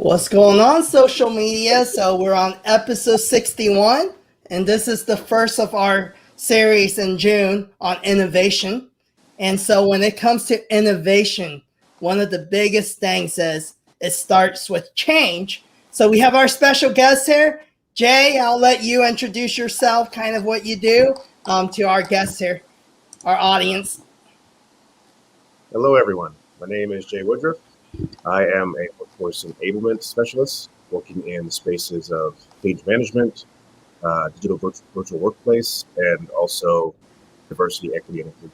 What's going on, social media? So we're on episode 61, and this is the first of our series in June on innovation. And so when it comes to innovation, one of the biggest things is it starts with change. So we have our special guest here. Jay, I'll let you introduce yourself, kind of what you do, to our guests here, our audience. Hello, everyone. My name is Jay Woodruff. I am a workforce enablement specialist working in the spaces of change management, digital virtual workplace, and also diversity, equity, and inclusion.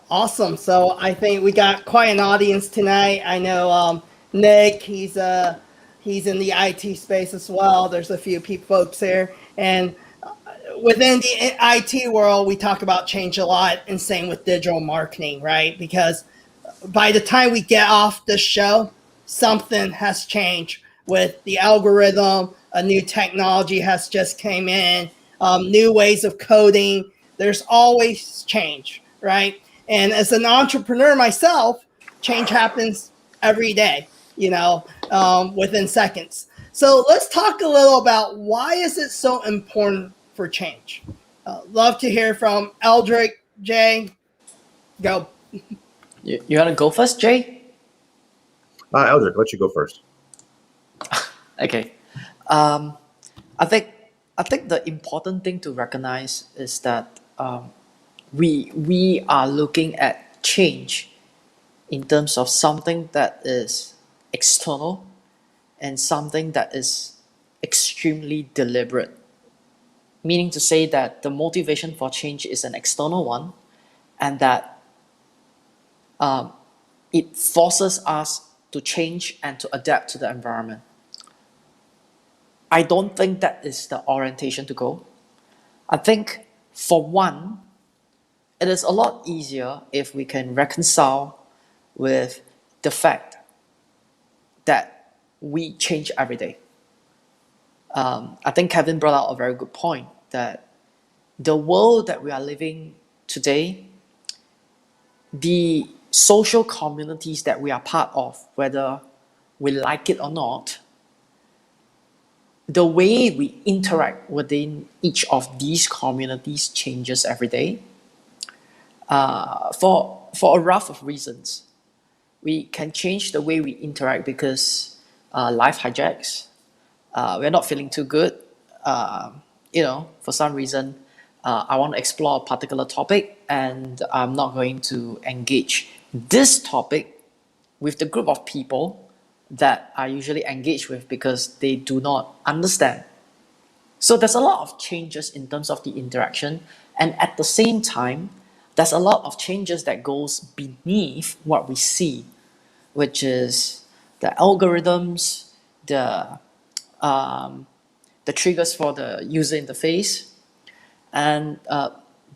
Awesome. So I think we got quite an audience tonight. I know Nick, he's in the IT space as well. There's a few folks here, and within the IT world, we talk about change a lot, and same with digital marketing, right? Because by the time we get off the show, something has changed with the algorithm. A new technology has just came in, new ways of coding. There's always change, right? And as an entrepreneur myself, change happens every day, within seconds. So let's talk a little about why is it so important for change. Love to hear from Eldrick. Jay, go. You want to go first, Jay? Eldrick, I'll let you go first. Okay. I think the important thing to recognize is that we are looking at change in terms of something that is external and something that is extremely deliberate. Meaning to say that the motivation for change is an external one, and that it forces us to change and to adapt to the environment. I don't think that is the orientation to go. I think, for one, it is a lot easier if we can reconcile with the fact that we change every day. I think Kevin brought out a very good point that the world that we are living today, the social communities that we are part of, whether we like it or not, the way we interact within each of these communities changes every day for a raft of reasons. We can change the way we interact because life hijacks. We're not feeling too good. For some reason, I want to explore a particular topic and I'm not going to engage this topic with the group of people that I usually engage with because they do not understand. So there's a lot of changes in terms of the interaction, and at the same time, there's a lot of changes that goes beneath what we see, which is the algorithms, the triggers for the user interface, and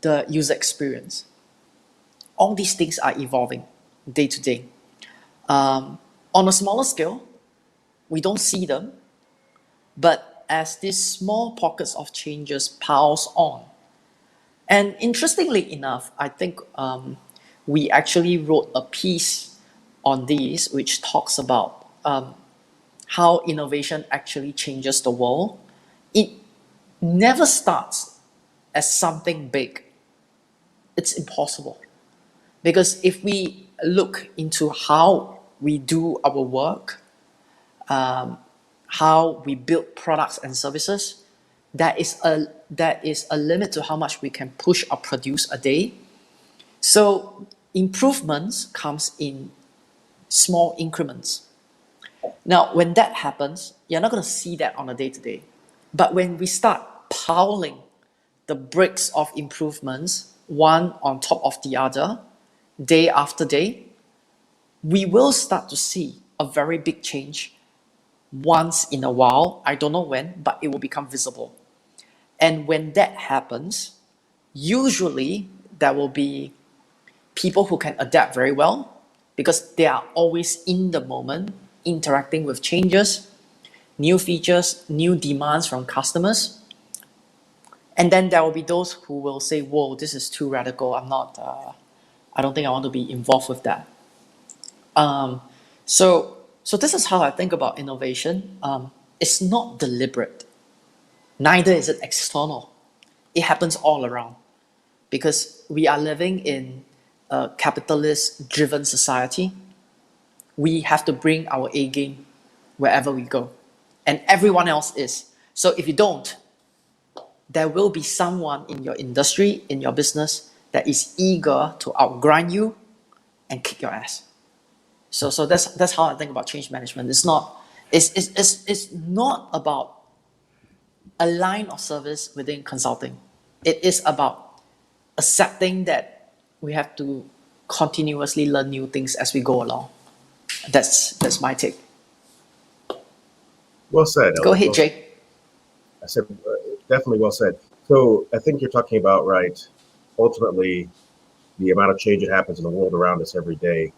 the user experience. All these things are evolving day to day. On a smaller scale, we don't see them, but as these small pockets of changes piles on, and interestingly enough, I think we actually wrote a piece on these which talks about how innovation actually changes the world. It never starts as something big. It's impossible. Because if we look into how we do our work, how we build products and services, there is a limit to how much we can push or produce a day. So improvements comes in small increments. Now, when that happens, you're not going to see that on a day-to-day. But when we start piling the bricks of improvements, one on top of the other, day after day, we will start to see a very big change once in a while. I don't know when, but it will become visible. And when that happens, usually there will be people who can adapt very well because they are always in the moment, interacting with changes, new features, new demands from customers. And then there will be those who will say, whoa, this is too radical. I don't think I want to be involved with that. So So this is how I think about innovation. It's not deliberate, neither is it external. It happens all around because we are living in a capitalist-driven society. We have to bring our A game wherever we go, and everyone else is. So if you don't, there will be someone in your industry, in your business, that is eager to outgrind you and kick your ass. So that's how I think about change management. It's not about a line of service within consulting. It is about accepting that we have to continuously learn new things as we go along. That's my take. Well said. Go ahead, Well, Jay. I said, definitely well said. So I think you're talking about, right, ultimately, the amount of change that happens in the world around us every day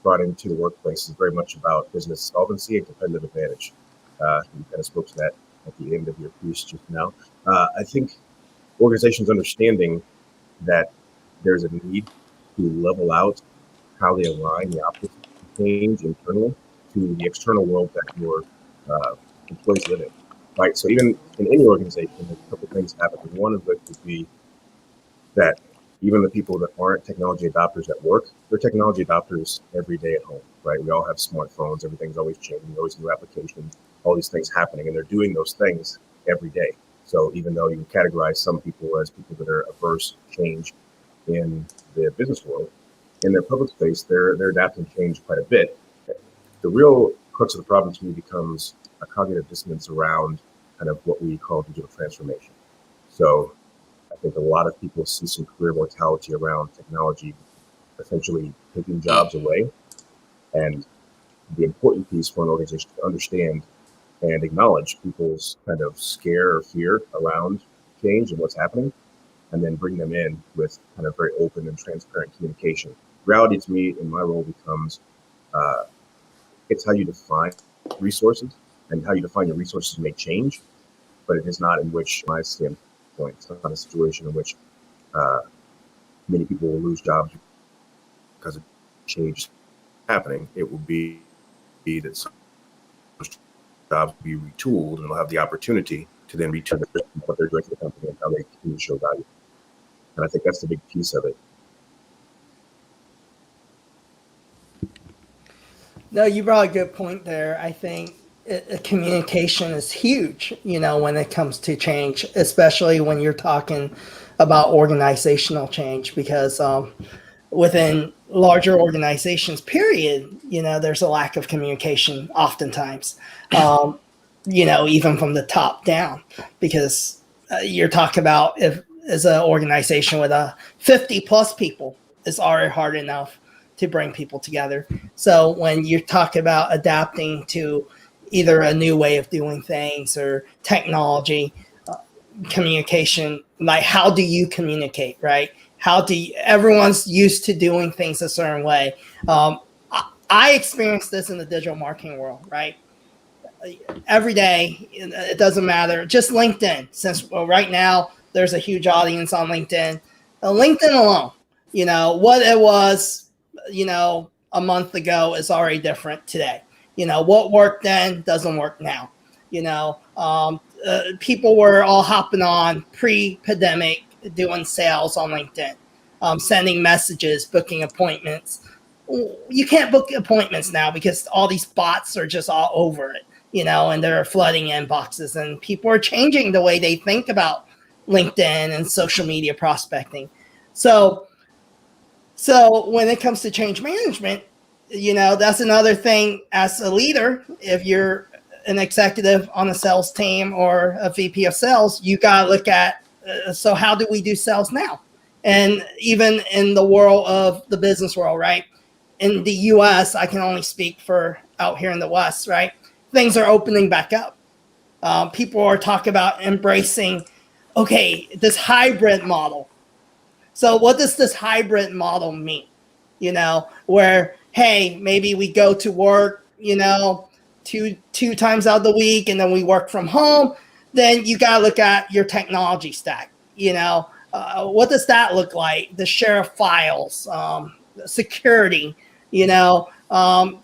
brought into the workplace is very much about business solvency and competitive advantage. You kind of spoke to that at the end of your piece just now. I think organizations understanding that there's a need to level out how they align the operations change internally to the external world that your employees live in. Right. So even in any organization, there's a couple of things happen. One of which would be that even the people that aren't technology adopters at work, they're technology adopters every day at home, right? We all have smartphones. Everything's always changing, always new applications, all these things happening, and they're doing those things every day. So even though you categorize some people as people that are averse to change in the business world, in their public space, they're adapting change quite a bit. The real crux of the problem to me becomes a cognitive dissonance around kind of what we call digital transformation. So I think a lot of people see some career mortality around technology essentially taking jobs away. And the important piece for an organization to understand and acknowledge people's kind of scare or fear around change and what's happening, and then bring them in with kind of very open and transparent communication. Reality to me in my role becomes it's how you define resources and how you define your resources to make change, but it is not in which my standpoint, it's not a situation in which many people will lose jobs because of change happening. It will be that some jobs will be retooled and they'll have the opportunity to then return what they're doing to the company and how they continue to show value. And I think that's the big piece of it. No, you brought a good point there. I think communication is huge, when it comes to change, especially when you're talking about organizational change, because within larger organizations, period, there's a lack of communication oftentimes, even from the top down, because you're talking about if as an organization with 50 plus people, it's already hard enough to bring people together. So when you talk about adapting to either a new way of doing things or technology, communication, like how do you communicate, right? Everyone's used to doing things a certain way. I experienced this in the digital marketing world, right? Every day, it doesn't matter. Just LinkedIn, since right now there's a huge audience on LinkedIn. LinkedIn alone, what it was, a month ago is already different today. What worked then doesn't work now. People were all hopping on pre-pandemic doing sales on LinkedIn, sending messages, booking appointments. You can't book appointments now because all these bots are just all over it, and they're flooding inboxes, and people are changing the way they think about LinkedIn and social media prospecting. So when it comes to change management, that's another thing as a leader. If you're an executive on a sales team or a VP of sales, you got to look at, so how do we do sales now? And even in the world of the business world, right? In the US, I can only speak for out here in the West, right? Things are opening back up. People are talking about embracing, okay, this hybrid model. So what does this hybrid model mean? Where, hey, maybe we go to work, two times out of the week, and then we work from home. Then you got to look at your technology stack. What does that look like? The share of files, security,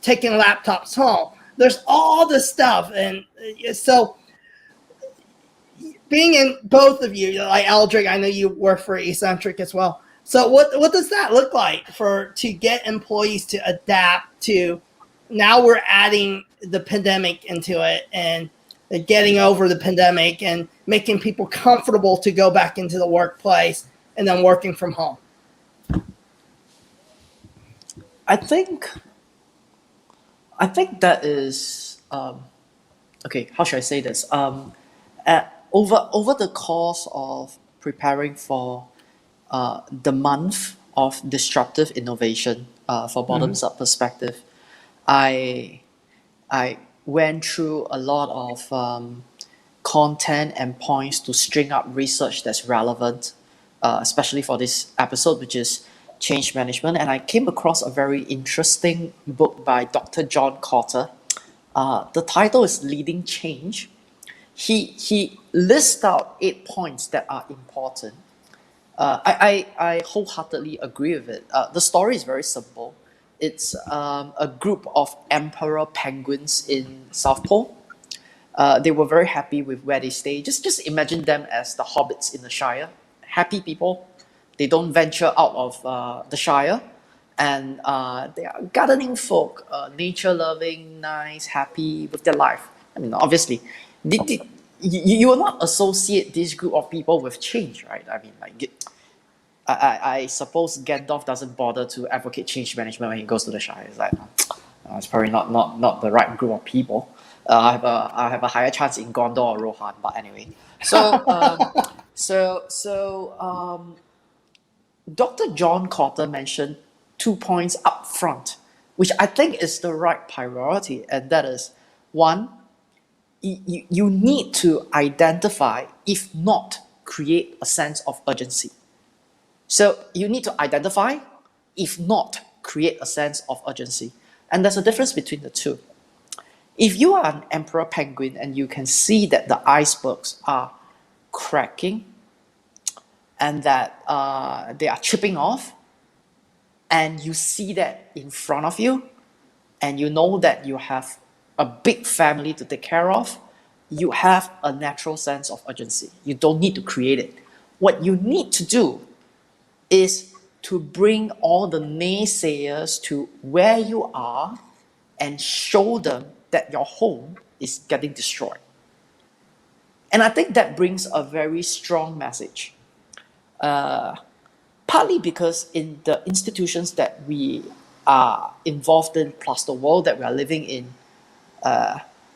taking laptops home. There's all this stuff. And so being in both of you, like Eldrick, I know you work for Eccentric as well. So what does that look like to get employees to adapt to, now we're adding the pandemic into it and getting over the pandemic and making people comfortable to go back into the workplace and then working from home? I think that is okay. How should I say this? Over the course of preparing for the month of disruptive innovation for bottoms up perspective, I went through a lot of content and points to string up research that's relevant, especially for this episode, which is change management. And I came across a very interesting book by Dr. John Cotter. The title is Leading Change. He lists out 8 points that are important. I wholeheartedly agree with it. The story is very simple. It's a group of emperor penguins in South Pole. They were very happy with where they stay. Just imagine them as the hobbits in the Shire. Happy people. They don't venture out of the Shire. And they are gardening folk, nature-loving, nice, happy with their life. I mean, obviously, you will not associate this group of people with change, right? I mean, like, I suppose Gandalf doesn't bother to advocate change management when he goes to the Shire. It's like, it's probably not the right group of people. I have a higher chance in Gondor or Rohan, but anyway. So Dr. John Cotter mentioned 2 points up front, which I think is the right priority, and that is, one, you need to identify, if not create, a sense of urgency. So you need to identify, if not create, a sense of urgency. And there's a difference between the two. If you are an emperor penguin and you can see that the icebergs are cracking and that they are chipping off, and you see that in front of you, and you know that you have a big family to take care of, you have a natural sense of urgency. You don't need to create it. What you need to do is to bring all the naysayers to where you are and show them that your home is getting destroyed. And I think that brings a very strong message. Partly because in the institutions that we are involved in, plus the world that we are living in,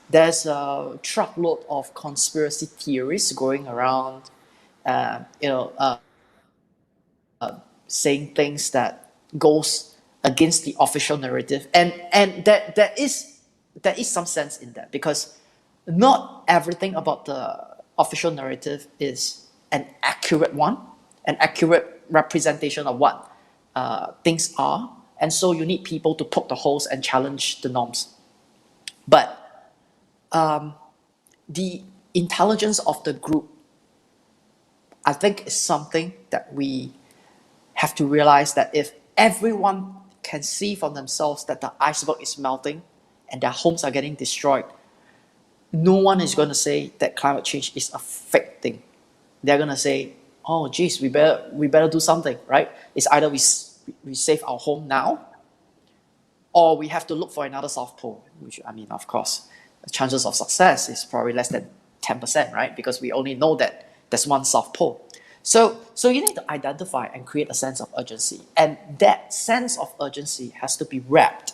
there's a truckload of conspiracy theories going around, saying things that goes against the official narrative, and there is some sense in that, because not everything about the official narrative is an accurate one, an accurate representation of what things are, and so you need people to poke the holes and challenge the norms. But the intelligence of the group, I think, is something that we have to realize, that if everyone can see for themselves that the iceberg is melting and their homes are getting destroyed, no one is going to say that climate change is a fake thing. They're going to say, oh, geez, we better do something, right? It's either we save our home now, or we have to look for another South Pole, which, I mean, of course, the chances of success is probably less than 10%, right? Because we only know that there's one South Pole. So you need to identify and create a sense of urgency. And that sense of urgency has to be wrapped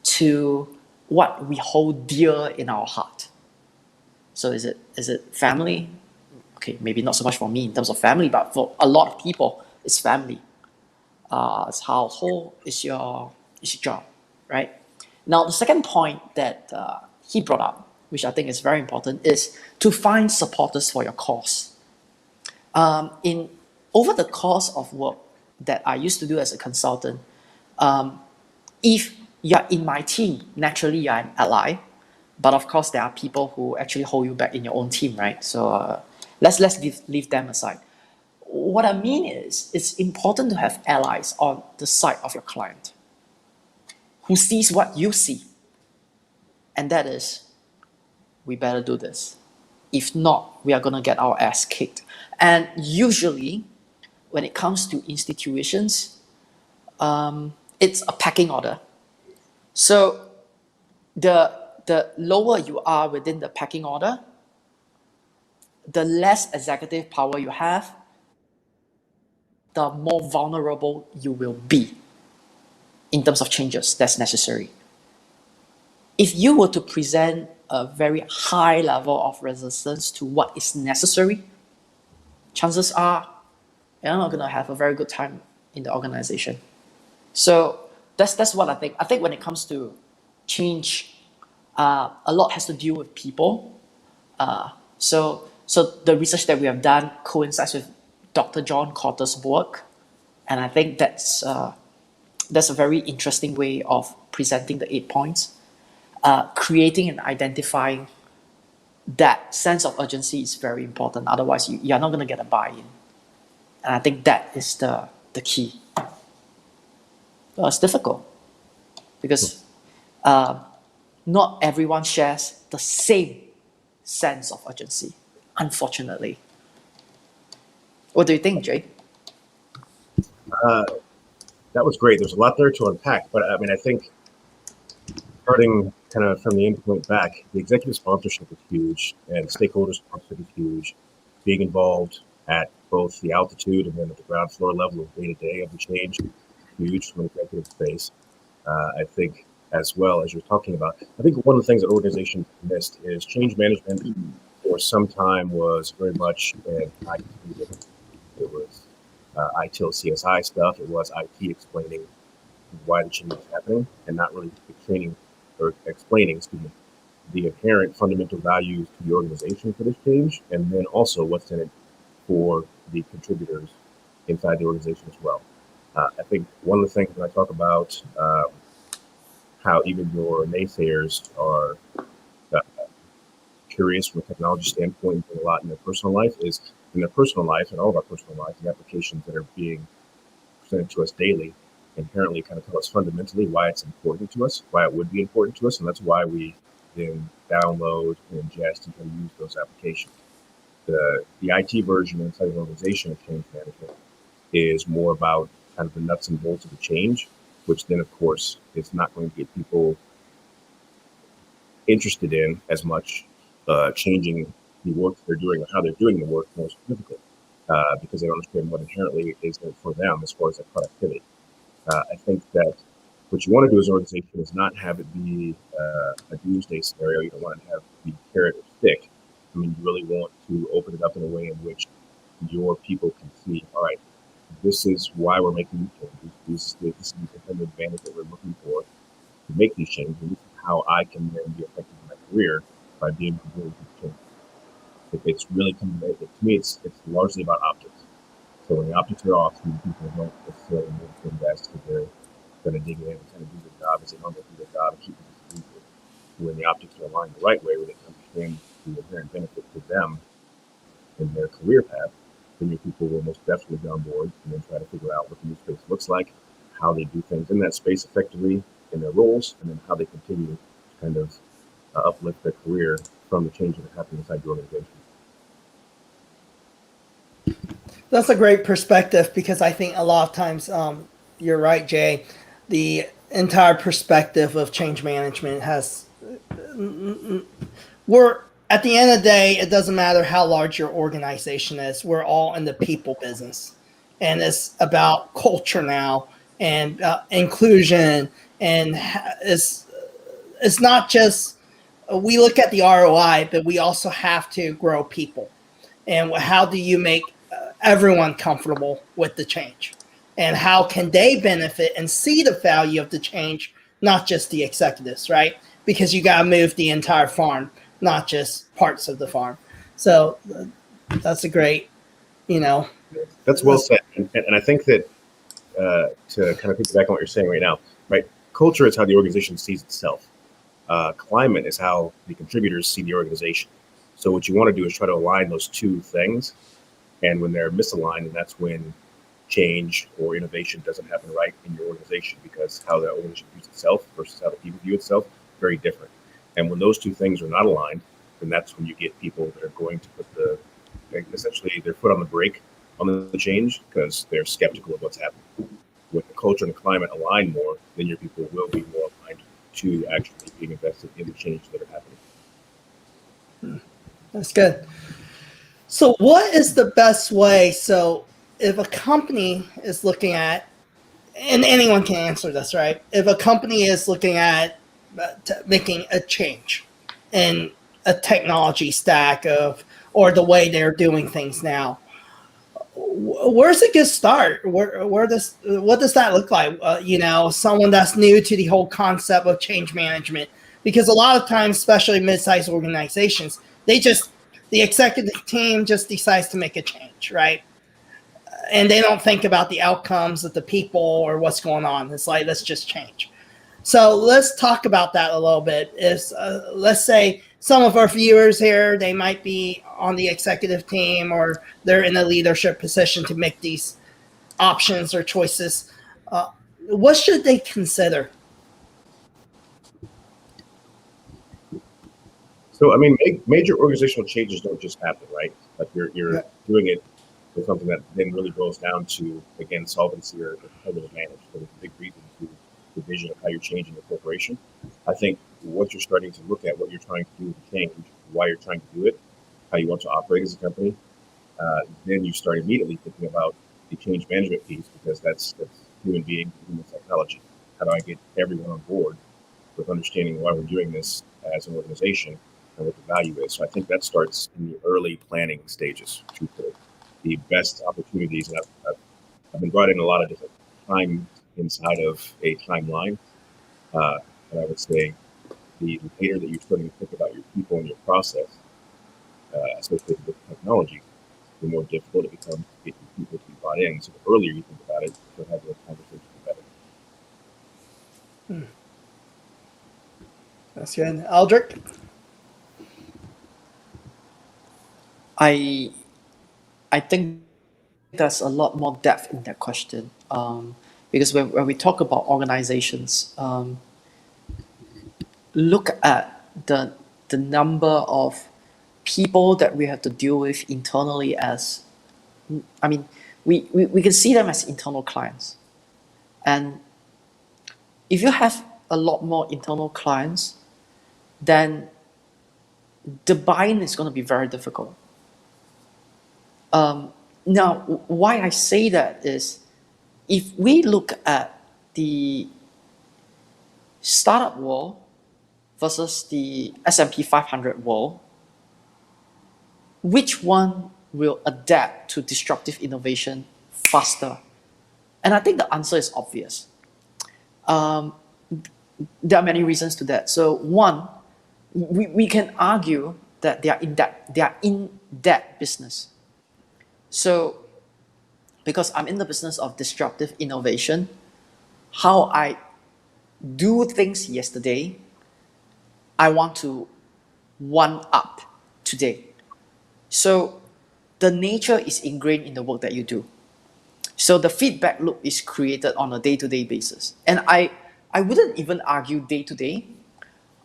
to what we hold dear in our heart. So is it family? Okay, maybe not so much for me in terms of family, but for a lot of people, it's family. It's household, it's your job, right? Now, the second point that he brought up, which I think is very important, is to find supporters for your cause. Over the course of work that I used to do as a consultant, if you're in my team, naturally you're an ally, but of course there are people who actually hold you back in your own team, right? So let's leave them aside. What I mean is, it's important to have allies on the side of your client who sees what you see. And that is, we better do this. If not, we are going to get our ass kicked. And usually, when it comes to institutions, it's a pecking order. So the lower you are within the pecking order, the less executive power you have, the more vulnerable you will be in terms of changes that's necessary. If you were to present a very high level of resistance to what is necessary, chances are you're not going to have a very good time in the organization. So that's what I think. I think when it comes to change, a lot has to do with people. So the research that we have done coincides with Dr. John Cotter's work, and I think that's a very interesting way of presenting the 8 points. Creating and identifying that sense of urgency is very important. Otherwise, you're not going to get a buy-in. And I think that is the key. It's difficult because not everyone shares the same sense of urgency, unfortunately. What do you think, Jay? That was great. There's a lot there to unpack, but I mean, I think starting kind of from the end point back, the executive sponsorship is huge and stakeholder sponsorship is huge. Being involved at both the altitude and then at the ground floor level of day-to-day of the change, huge from an executive space. I think as well as you're talking about, I think one of the things that organizations missed is change management for some time was very much an IT. It was ITIL CSI stuff. It was IT explaining why the change is happening and not really explaining the inherent fundamental values to the organization for this change, and then also what's in it for the contributors inside the organization as well. I think one of the things when I talk about how even your naysayers are curious from a technology standpoint and a lot in their personal life is in their personal life and all of our personal lives, the applications that are being presented to us daily inherently kind of tell us fundamentally why it's important to us, why it would be important to us, and that's why we then download and ingest and can use those applications. The IT version inside an organization of change management is more about kind of the nuts and bolts of the change, which then of course is not going to get people interested in as much changing the work they're doing or how they're doing the work more significantly because they don't understand what inherently is there for them as far as their productivity. I think that what you want to do as an organization is not have it be a doomsday scenario. You don't want to have it be carrot or stick. I mean, you really want to open it up in a way in which your people can see, all right, this is why we're making these changes. This is the competitive advantage that we're looking for to make these changes. And this is how I can then be effective in my career by being able to do these changes. It's really coming to me, it's largely about optics. So when the optics are off, people don't necessarily move to invest because they're going to dig in and kind of do their job as they normally do their job and keep it. When the optics are aligned the right way, when they understand the inherent benefit to them in their career path, then your people will most definitely be on board and then try to figure out what the new space looks like, how they do things in that space effectively in their roles, and then how they continue to kind of uplift their career from the changes that are happening inside the organization. That's a great perspective because I think a lot of times, you're right, Jay, the entire perspective of change management we're at the end of the day, it doesn't matter how large your organization is. We're all in the people business, and it's about culture now and inclusion, and it's not just we look at the ROI, but we also have to grow people. And how do you make everyone comfortable with the change? And how can they benefit and see the value of the change, not just the executives, right? Because you got to move the entire farm, not just parts of the farm. So that's a great, That's well said. And I think that to kind of piggyback on what you're saying right now, right? Culture is how the organization sees itself. Climate is how the contributors see the organization. So what you want to do is try to align those two things. And when they're misaligned, and that's when change or innovation doesn't happen right in your organization because how the organization views itself versus how the people view itself, very different. And when those two things are not aligned, then that's when you get people that are going to put essentially their foot on the brake on the change because they're skeptical of what's happening. With the culture and the climate align more, then your people will be more aligned to actually being invested in the changes that are happening. That's good. So what is the best way? So if a company is looking at, and anyone can answer this, right? If a company is looking at making a change in a technology stack or the way they're doing things now, where's a good start? What does that look like? Someone that's new to the whole concept of change management, because a lot of times, especially mid-sized organizations, the executive team just decides to make a change, right? And they don't think about the outcomes of the people or what's going on. It's like, let's just change. So let's talk about that a little bit. Let's say some of our viewers here, they might be on the executive team or they're in a leadership position to make these options or choices. What should they consider? So, I mean, major organizational changes don't just happen, right? Like you're doing it for something that then really boils down to, again, solvency or competitive advantage. So there's a big reason to the vision of how you're changing the corporation. I think what you're starting to look at, what you're trying to do with the change, why you're trying to do it, how you want to operate as a company, then you start immediately thinking about the change management piece because that's human beings, human psychology. How do I get everyone on board with understanding why we're doing this as an organization and what the value is? So I think that starts in the early planning stages, truthfully. The best opportunities, and I've been brought in a lot of different time inside of a timeline, and I would say the later that you're starting to think about your people and your process, associated with technology, the more difficult it becomes to get your people to be bought in. So the earlier you think about it, the have those conversations, the better. That's good. Aldrich? I think there's a lot more depth in that question because when we talk about organizations, look at the number of people that we have to deal with internally as, I mean, we can see them as internal clients. And if you have a lot more internal clients, then the buy-in is going to be very difficult. Now, why I say that is, if we look at the startup world versus the S&P 500 world, which one will adapt to disruptive innovation faster? And I think the answer is obvious. There are many reasons to that. So one, we can argue that they are in that business. So, because I'm in the business of disruptive innovation, how I do things yesterday, I want to one up today. So the nature is ingrained in the work that you do. So the feedback loop is created on a day-to-day basis. And I wouldn't even argue day-to-day.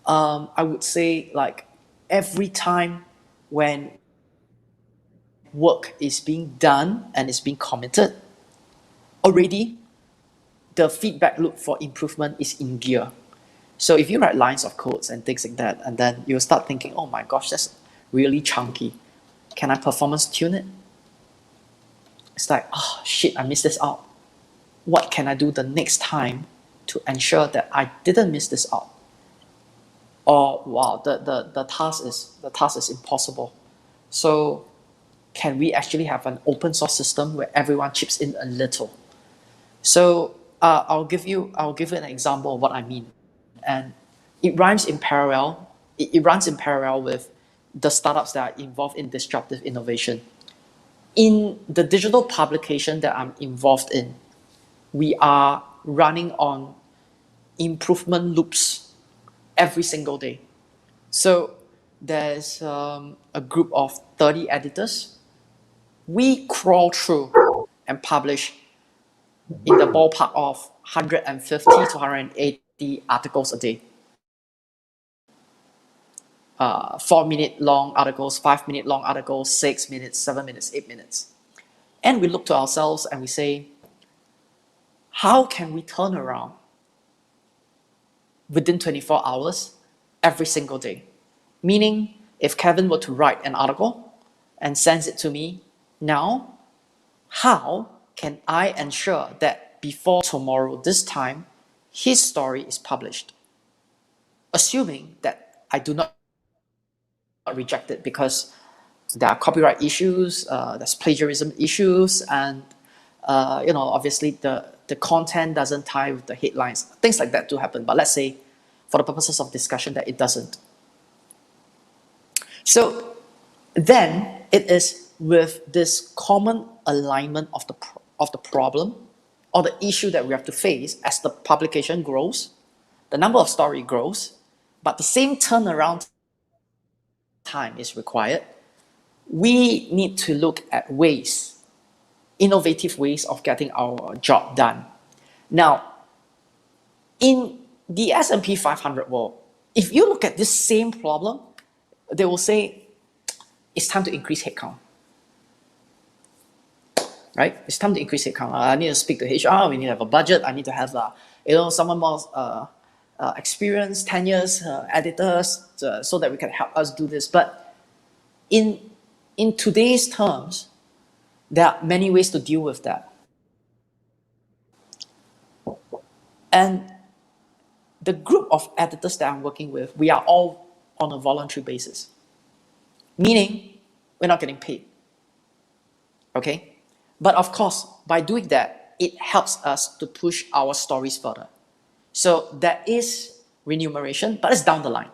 I would say like every time when work is being done and is being committed, already the feedback loop for improvement is in gear. So if you write lines of codes and things like that, and then you'll start thinking, oh my gosh, that's really chunky. Can I performance tune it? It's like, oh shit, I missed this out. What can I do the next time to ensure that I didn't miss this out? Or wow, the task is impossible. So can we actually have an open source system where everyone chips in a little? So I'll give you an example of what I mean, and it runs in parallel with the startups that are involved in disruptive innovation. In the digital publication that I'm involved in, we are running on improvement loops every single day. So there's a group of 30 editors. We crawl through and publish in the ballpark of 150 to 180 150 articles a day. 4-minute long articles, 5-minute long articles, 6 minutes, 7 minutes, 8 minutes. And we look to ourselves and we say, how can we turn around within 24 hours every single day? Meaning, if Kevin were to write an article and sends it to me now, how can I ensure that before tomorrow this time, his story is published? Assuming that I do not reject it because there are copyright issues, there's plagiarism issues, and obviously the content doesn't tie with the headlines. Things like that do happen, but let's say for the purposes of discussion that it doesn't. So then it is with this common alignment of the problem or the issue that we have to face as the publication grows, the number of story grows, but the same turnaround time is required. We need to look at ways, innovative ways of getting our job done. Now, in the S&P 500 world, if you look at this same problem, they will say, it's time to increase headcount. Right? It's time to increase headcount. I need to speak to HR, we need to have a budget, I need to have someone more experienced, 10 years, editors, so that we can help us do this. But in today's terms, there are many ways to deal with that. And the group of editors that I'm working with, we are all on a voluntary basis. Meaning, we're not getting paid. Okay? But of course, by doing that, it helps us to push our stories further. So there is remuneration, but it's down the line.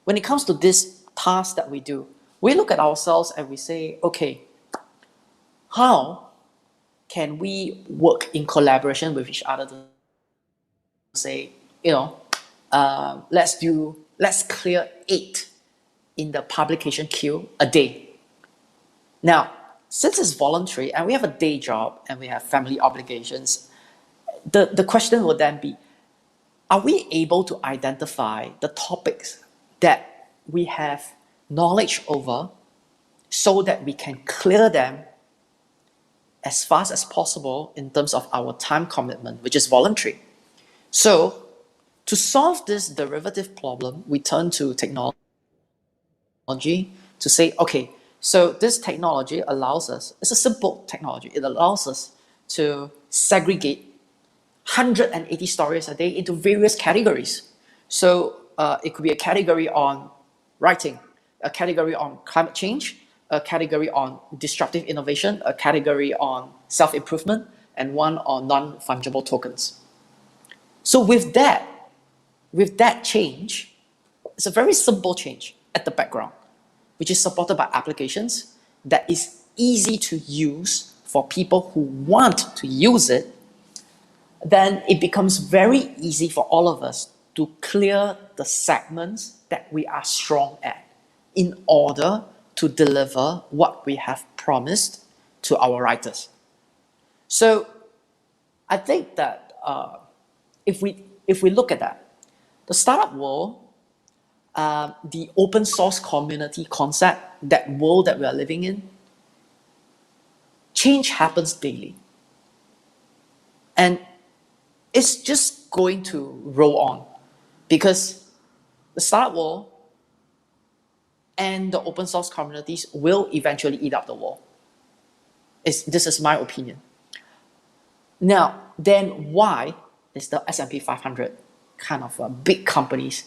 When it comes to this task that we do, we look at ourselves and we say, okay, how can we work in collaboration with each other to say, let's clear 8 in the publication queue a day. Now, since it's voluntary and we have a day job and we have family obligations, the question would then be, are we able to identify the topics that we have knowledge over so that we can clear them as fast as possible in terms of our time commitment, which is voluntary? So, to solve this derivative problem, we turn to technology to say, okay, so this technology allows us, it's a simple technology, it allows us to segregate 180 stories a day into various categories. So it could be a category on writing, a category on climate change, a category on disruptive innovation, a category on self-improvement, and one on non-fungible tokens. So with that change, it's a very simple change at the background, which is supported by applications that is easy to use for people who want to use it. Then it becomes very easy for all of us to clear the segments that we are strong at in order to deliver what we have promised to our writers. So I think that if we look at that, the startup world, the open source community concept, that world that we are living in, change happens daily. And it's just going to roll on because the startup world and the open source communities will eventually eat up the world. This is my opinion. Now, then why is the S&P 500 kind of big companies,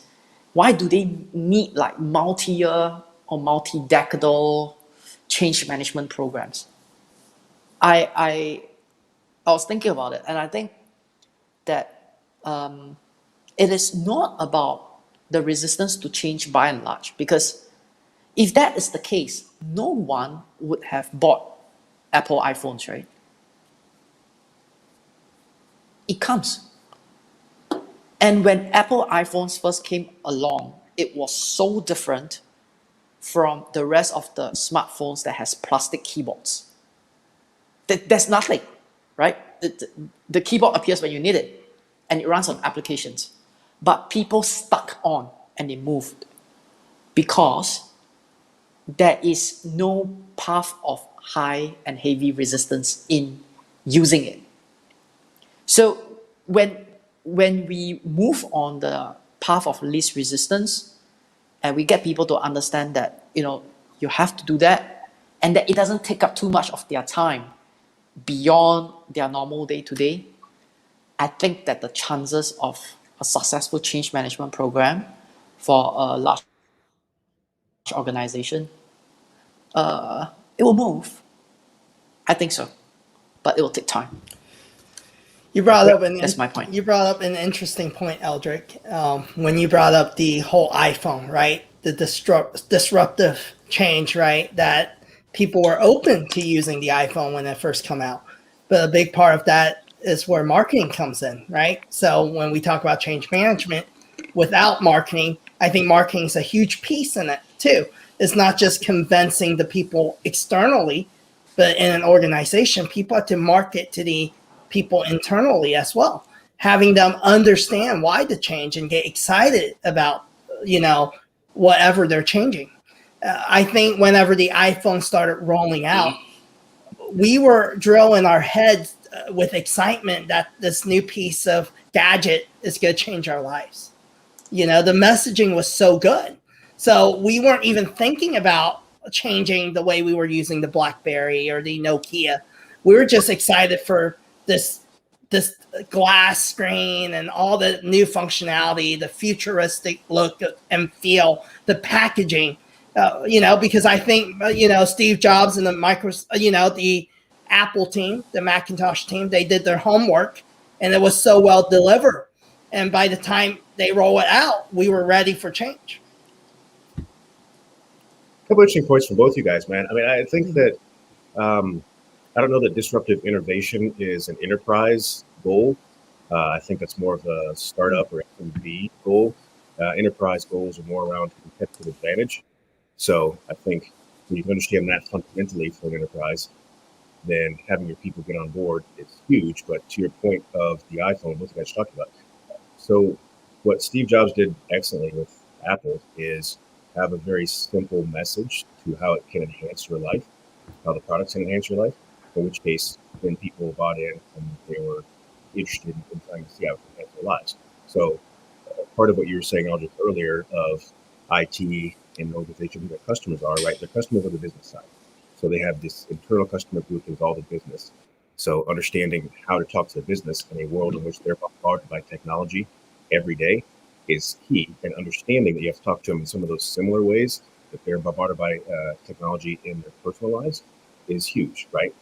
why do they need like multi-year or multi-decadal change management programs? I was thinking about it, and I think that it is not about the resistance to change by and large, because if that is the case, no one would have bought Apple iPhones, right? It comes. And when Apple iPhones first came along, it was so different from the rest of the smartphones that has plastic keyboards. There's nothing, right? The keyboard appears when you need it, and it runs on applications. but people stuck on and they moved because there is no path of high and heavy resistance in using it. So when we move on the path of least resistance, and we get people to understand that you have to do that, and that it doesn't take up too much of their time beyond their normal day-to-day, I think that the chances of a successful change management program for a large organization, it will move. I think so, but it will take time. You brought up an That's my point. You brought up an interesting point, Eldrick, when you brought up the whole iPhone, right? The disruptive change, right? That people were open to using the iPhone when it first come out, but a big part of that is where marketing comes in, right? So when we talk about change management, without marketing, I think marketing is a huge piece in it too. It's not just convincing the people externally, but in an organization, people have to market to the people internally as well, having them understand why the change and get excited about, whatever they're changing. I think whenever the iPhone started rolling out, we were drilling our heads with excitement that this new piece of gadget is going to change our lives. The messaging was so good. So we weren't even thinking about changing the way we were using the BlackBerry or the Nokia. We were just excited for this glass screen and all the new functionality, the futuristic look and feel, the packaging, because I think, Steve Jobs and the Apple team, the Macintosh team, they did their homework and it was so well delivered. And by the time they roll it out, we were ready for change. A couple interesting points from both you guys, man. I mean, I think that I don't know that disruptive innovation is an enterprise goal. I think that's more of a startup or SMB goal. Enterprise goals are more around competitive advantage. So I think when you can understand that fundamentally for an enterprise, then having your people get on board is huge. But to your point of the iPhone, what you guys talked about. So what Steve Jobs did excellently with Apple is have a very simple message to how it can enhance your life, how the products can enhance your life, in which case then people bought in and they were interested in trying to see how it can enhance their lives. So part of what you were saying, Aldrich, earlier of IT and organization, who their customers are, right? Their customers are the business side. So they have this internal customer group involved in business. So understanding how to talk to the business in a world in which they're bombarded by technology every day is key, and understanding that you have to talk to them in some of those similar ways that they're bombarded by technology in their personal lives is huge, right?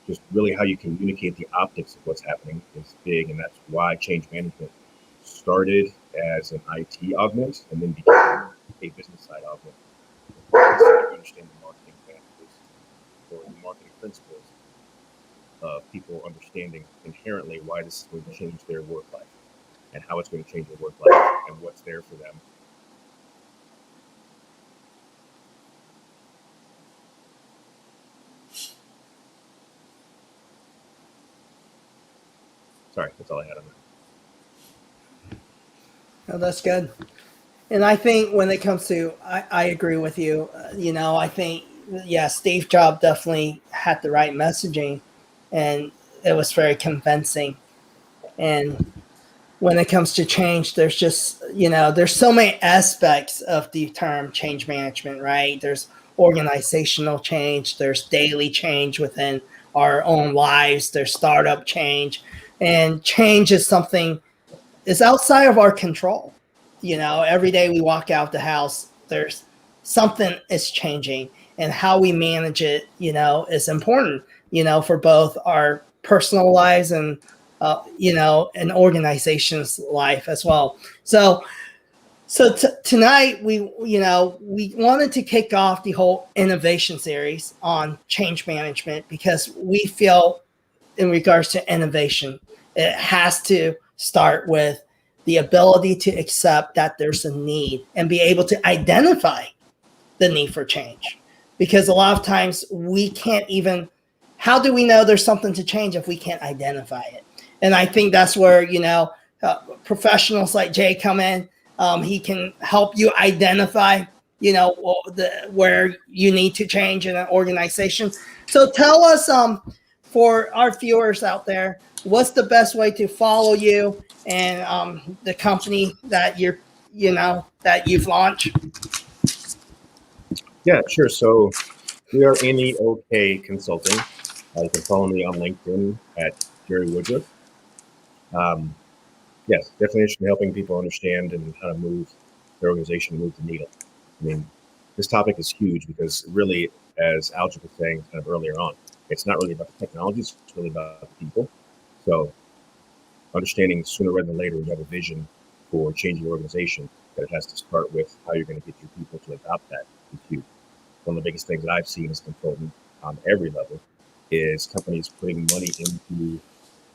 Just really how you communicate the optics of what's happening is big, and that's why change management started as an IT augment and then became a business side augment. You understand the marketing advantages or the marketing principles of people understanding inherently why this is going to change their work life and how it's going to change their work life and what's there for them. Sorry, that's all I had on that. No, that's good. And I think when it comes to, I agree with you. I think, Steve Jobs definitely had the right messaging and it was very convincing. And when it comes to change, there's just, there's so many aspects of the term change management, right? There's organizational change, there's daily change within our own lives, there's startup change. And change is something, it's outside of our control. Every day we walk out the house, there's something is changing, and how we manage it, is important, for both our personal lives and, an organization's life as well. So tonight we wanted to kick off the whole innovation series on change management because we feel in regards to innovation, it has to start with the ability to accept that there's a need and be able to identify the need for change. Because a lot of times we can't even, how do we know there's something to change if we can't identify it? And I think that's where, professionals like Jay come in. He can help you identify, where you need to change in an organization. So tell us, for our viewers out there, what's the best way to follow you and the company that that you've launched? Yeah, sure. So we are neok Consulting. You can follow me on LinkedIn at Jerry Woodruff. Yes, definitely interested in helping people understand and how to move their organization, move the needle. I mean, this topic is huge because really, as Alger was saying kind of earlier on, it's not really about the technologies, it's really about the people. So understanding sooner rather than later you have a vision for changing your organization, that it has to start with how you're going to get your people to adopt that is huge. One of the biggest things that I've seen as a consultant on every level is companies putting money into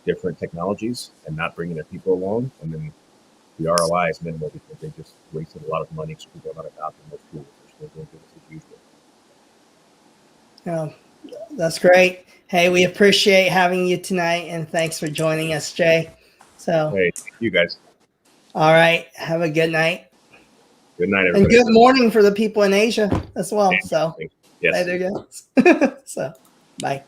different technologies and not bringing their people along, and then the ROI is minimal because they just wasted a lot of money, so people are not adopting those tools. They're still doing business as usual. Yeah, that's great. Hey, we appreciate having you tonight, and thanks for joining us, Jay. So, Hey, thank you guys. all right, have a good night. Good night, And everybody. good morning for the people in Asia as well. So Yes. there you go. So, bye.